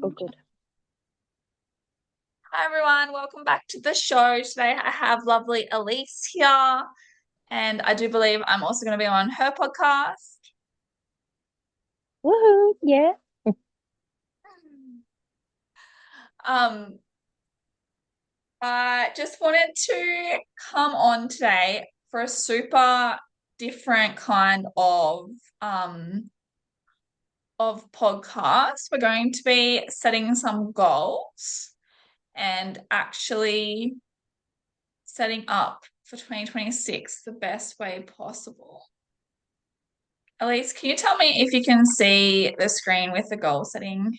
Oh, good. Hi everyone, welcome back to the show. Today I have lovely Elise here, and I do believe I'm also going to be on her podcast. Woohoo! Yeah. Um, I just wanted to come on today for a super different kind um of podcast. We're going to be setting some goals and actually setting up for 2026 the best way possible. Elise, can you tell me if you can see the screen with the goal setting?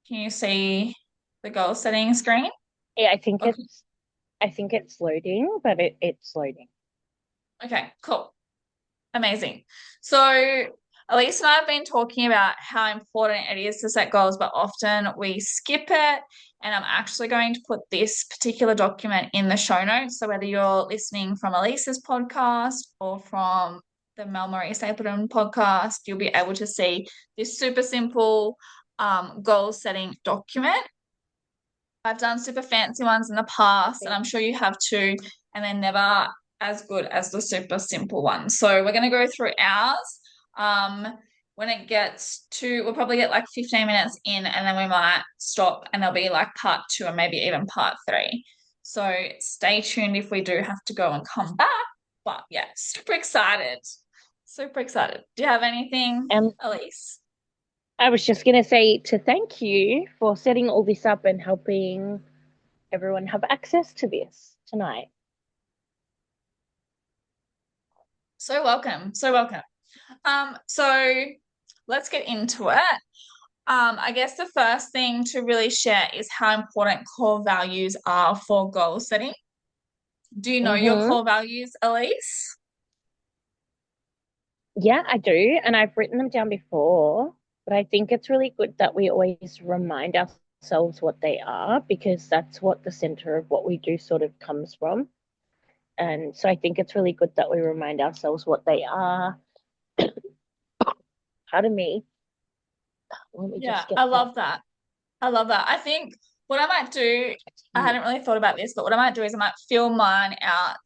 Can you see the goal setting screen? Yeah, I think Okay, it's loading, but it's loading. okay, cool. Amazing. So, Elise and I have been talking about how important it is to set goals, but often we skip it. And I'm actually going to put this particular document in the show notes. So, whether you're listening from Elise's podcast or from the Mel Marie Stapleton podcast, you'll be able to see this super simple goal setting document. I've done super fancy ones in the past, and I'm sure you have too, and they're never as good as the super simple ones. So we're going to go through ours. Um, when it gets to, we'll probably get like 15 minutes in, and then we might stop, and there'll be like part two or maybe even part three. So stay tuned if we do have to go and come back. But yeah, super excited. Super excited. Do you have anything, And Elise? I was just gonna say to thank you for setting all this up and helping everyone have access to this tonight. So welcome. So welcome. So let's get into it. I guess the first thing to really share is how important core values are for goal setting. Do you know your Mm-hmm. core values, Elise? Yeah, I do, and I've written them down before, but I think it's really good that we always remind ourselves what they are because that's what the center of what we do sort of comes from. And so I think it's really good that we remind ourselves what they are. Pardon me. Let me Yeah, just get I that. love that. I love that. I think what I might do, I hadn't really thought about this, but what I might do is I might fill mine out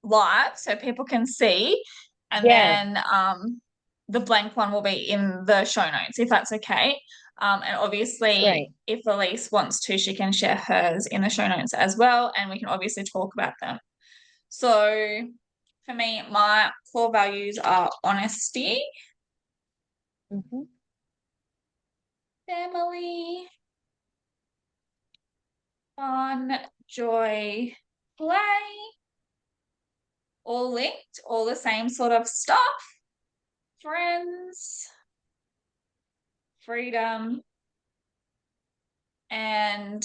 live so people can see, and Yeah, then the blank one will be in the show notes if that's okay. And obviously, great. if Elise wants to, she can share hers in the show notes as well, and we can obviously talk about them. So, for me, my core values are honesty, Hmm. family, fun, joy, play, all linked, all the same sort of stuff. Friends, freedom, and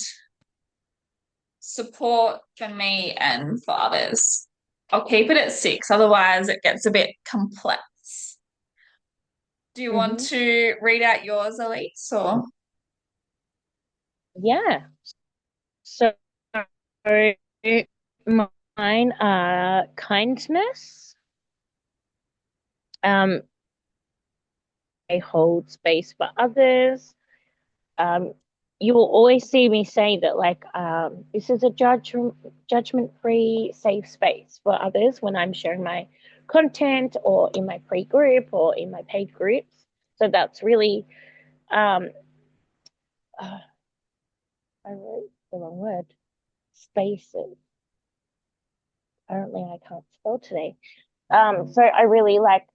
support for me and for others. I'll keep it at six, otherwise, it gets a bit complex. Do you want Hmm. to read out yours, Elise? Or Yeah. So mine are kindness. Um, I hold space for others. Um, you will always see me say that like this is a judgment-free, safe space for others when I'm sharing my content or in my pre-group or in my paid groups. So that's really um, uh, I wrote the wrong word. Spaces. Apparently, I can't spell today. So I really like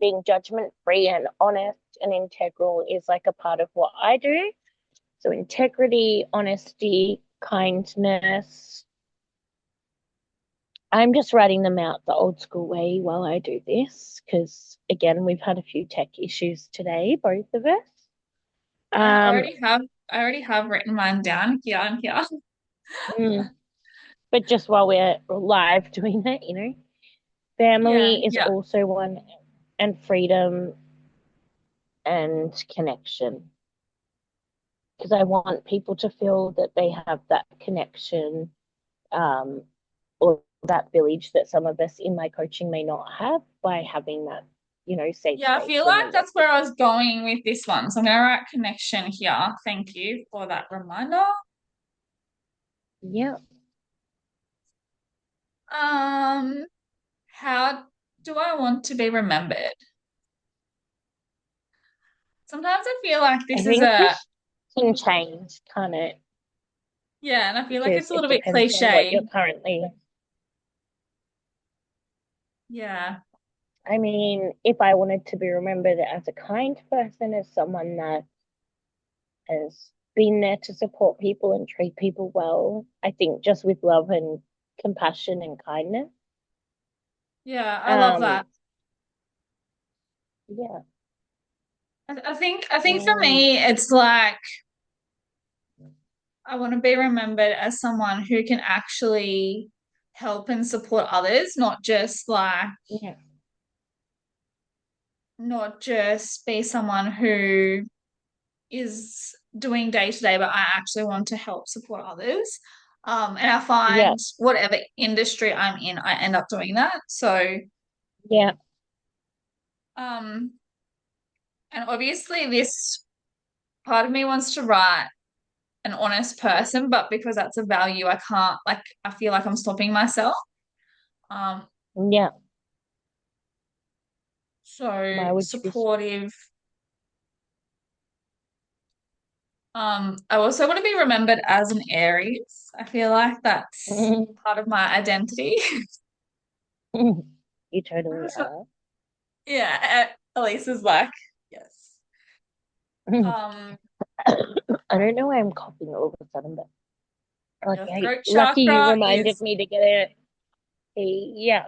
being judgment free and honest and integral is like a part of what I do. So integrity, honesty, kindness. I'm just writing them out the old school way while I do this because again, we've had a few tech issues today, both of us. I Um, already have I already have written mine down here and here. mm, but just while we're live doing it, Yeah, family is yeah. also one, and freedom and connection because I want people to feel that they have that connection um, or that village that some of us in my coaching may not have by having that safe Yeah, I space. feel like Remember that's where I was going with this one. So I'm gonna write connection here. Thank you for that reminder. yeah. Um, how do I want to be remembered? Sometimes I feel like I this is think a this can change, can't it? yeah, and I feel like it's Because a it little bit depends on what cliche. you're currently. Yeah, I mean, if I wanted to be remembered as a kind person, as someone that has been there to support people and treat people well, I think just with love and compassion and kindness. yeah, I love Um, that. yeah. I think for Um, me, it's like I want to be remembered as someone who can actually help and support others, yeah. not just be someone who is doing day to day, but I actually want to help support others. And I Yeah. find whatever industry I'm in, I end up doing that. So, Yeah. um, and obviously, this part of me wants to write an honest person, but because that's a value, I can't, like, I feel like I'm stopping myself. Um, Yeah. so Why would you be? supportive. I also want to be remembered as an Aries. I feel like that's part of my identity. You totally are. Yeah, Elise is like, yes. Um, I don't know why I'm coughing all of a sudden, but your okay, throat lucky you chakra reminded is, me to get yeah.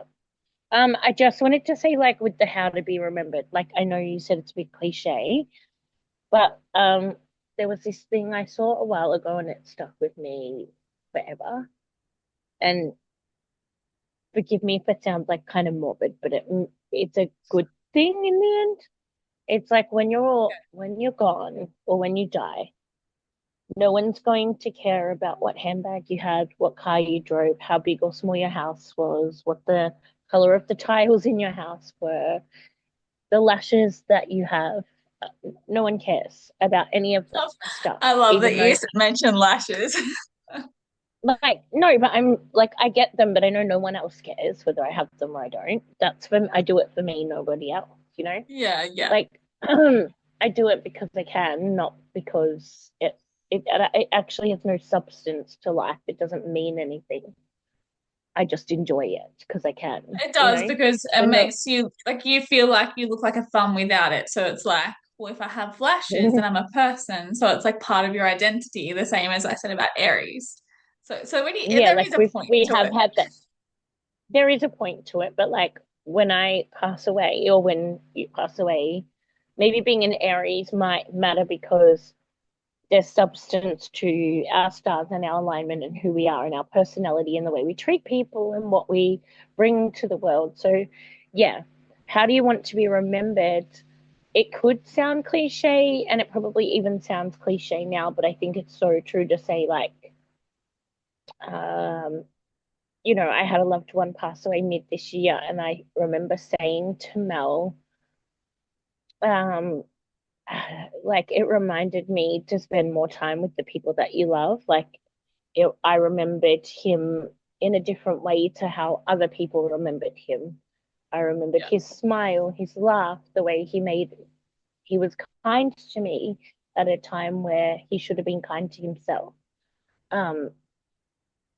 I just wanted to say, like, with the how to be remembered, like, I know you said it's a bit cliche, but there was this thing I saw a while ago and it stuck with me forever. And forgive me if it sounds like kind of morbid, but it's a good thing in the end. It's like when you're gone or when you die, no one's going to care about what handbag you had, what car you drove, how big or small your house was, what the color of the tiles in your house were, the lashes that you have. No one cares about any of that stuff, I love that even you though, mentioned lashes. like, no, but I'm like, I get them, but I know no one else cares whether I have them or I don't. I do it for me, nobody else, you know? Yeah, yeah, Like, I do it because I can, not because it actually has no substance to life. It doesn't mean anything. I just enjoy it because I can, it does because it And makes you like you feel like you look like a thumb without it. So it's like, well, if I have lashes, then I'm a person. So it's like part of your identity, the same as I said about Aries. So when yeah, there like is a point we to have it. had that. There is a point to it, but like when I pass away or when you pass away, maybe being an Aries might matter because there's substance to our stars and our alignment and who we are and our personality and the way we treat people and what we bring to the world. So, yeah, how do you want to be remembered? It could sound cliche, and it probably even sounds cliche now, but I think it's so true to say, like, um, I had a loved one pass away mid this year, and I remember saying to Mel, um, like, it reminded me to spend more time with the people that you love. Like, I remembered him in a different way to how other people remembered him. I remembered Yeah, his smile, his laugh, the way he was kind to me at a time where he should have been kind to himself. Um,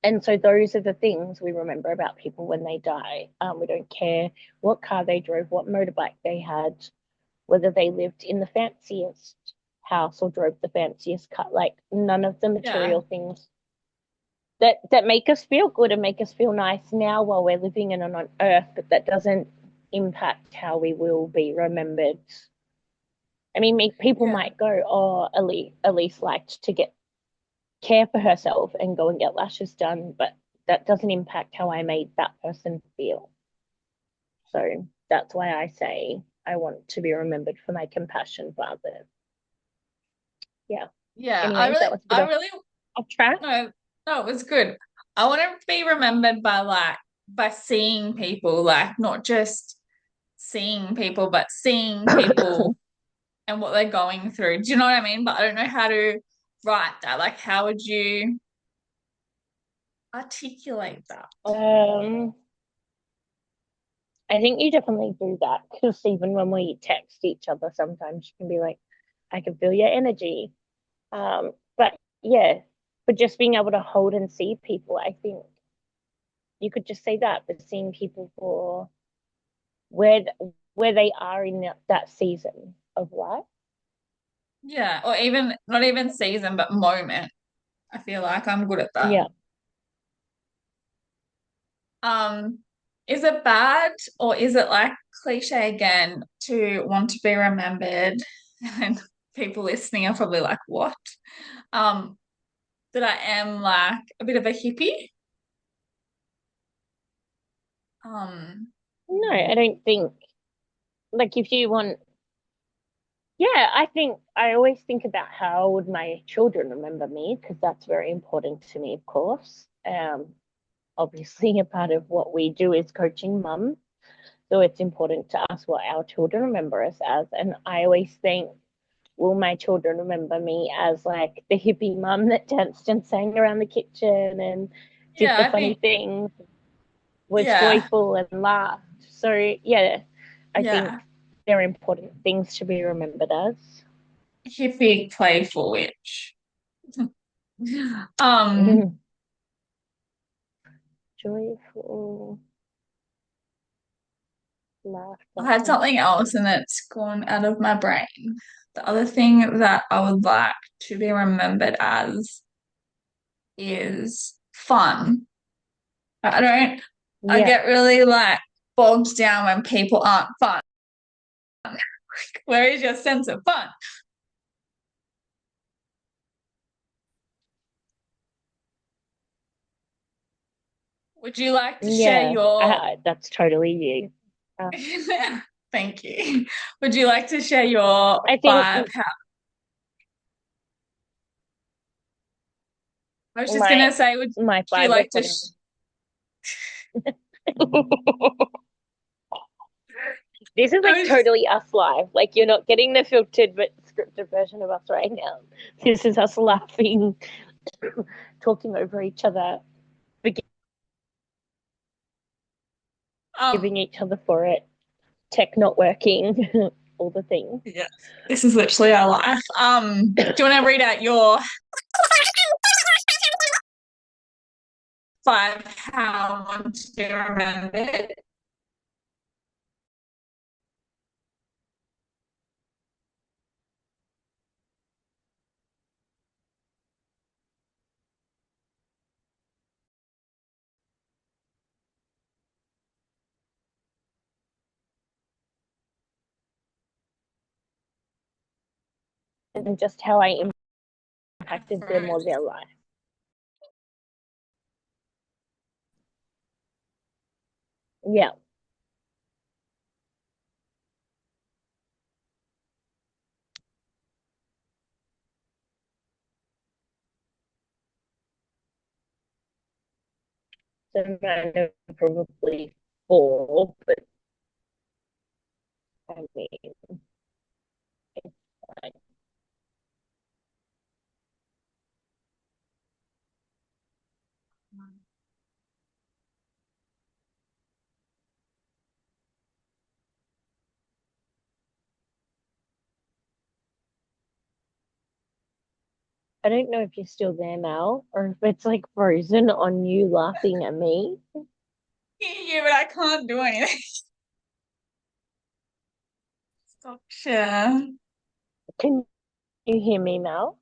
and so those are the things we remember about people when they die. We don't care what car they drove, what motorbike they had, whether they lived in the fanciest house or drove the fanciest car. Like, none of the yeah, material things that make us feel good and make us feel nice now while we're living in on earth, but that doesn't impact how we will be remembered. I mean, people yeah, might go, "Oh, Elise liked to get care for herself and go and get lashes done," but that doesn't impact how I made that person feel. So that's why I say I want to be remembered for my compassion for others. Yeah. yeah. Anyways, that was a bit I really off track. no, no, it was good. I want to be remembered by seeing people, like not just seeing people, but seeing people and what they're going through. Do you know what I mean? But I don't know how to write that. Like, how would you articulate that? um, I think you definitely do that because even when we text each other, sometimes you can be like, I can feel your energy. But yeah, but just being able to hold and see people, I think you could just say that, but seeing people for where where they are in that season of life. Yeah, or even not even season, but moment. I feel like I'm good at that. Yeah. Um, is it bad or is it like cliche again to want to be remembered? And people listening are probably like, what? Um, that I am like a bit of a hippie. Um, No, I don't think like if you want yeah, I think I always think about how would my children remember me because that's very important to me, of course. Obviously a part of what we do is coaching mum. So it's important to us what our children remember us as. And I always think, will my children remember me as like the hippie mum that danced and sang around the kitchen and did yeah, the I funny think, things, was yeah, joyful and laughed. So yeah, I yeah, think they're important things to be remembered as. hippie playful witch. Um, Joyful I had laughter. something else and it's gone out of my brain. The other thing that I would like to be remembered as is fun. I don't, I Yeah, get really like bogged down when people aren't fun. Where is your sense of fun? Would you like to share yeah, your, that's totally you. Uh, thank you. Would you like to share your I think five? I was just my gonna say, would my you five are like to, totally. This is I like was just, totally us live. Like you're not getting the filtered but scripted version of us right now. This is us laughing, talking over each other, um, forgiving each other for it, tech not working, all the things. yeah, this is literally our life. Do you want to read out your five how I want to be remembered? And just how I impacted them or their life. Yeah. So mine are probably four, but I mean, it's fine. I don't know if you're still there now or if it's like frozen on you laughing at me. Yeah, but I can't do anything. Stop share. Can you hear me now?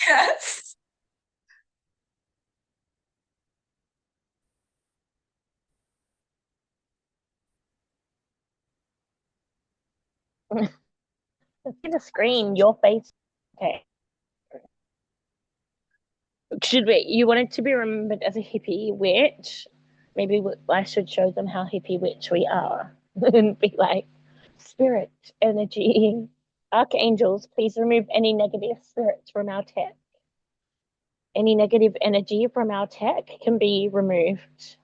Yes. I'm gonna scream your face. Okay. Should we? You wanted to be remembered as a hippie witch? Maybe I should show them how hippie witch we are and be like, spirit, energy, archangels, please remove any negative spirits from our tech. Any negative energy from our tech can be removed.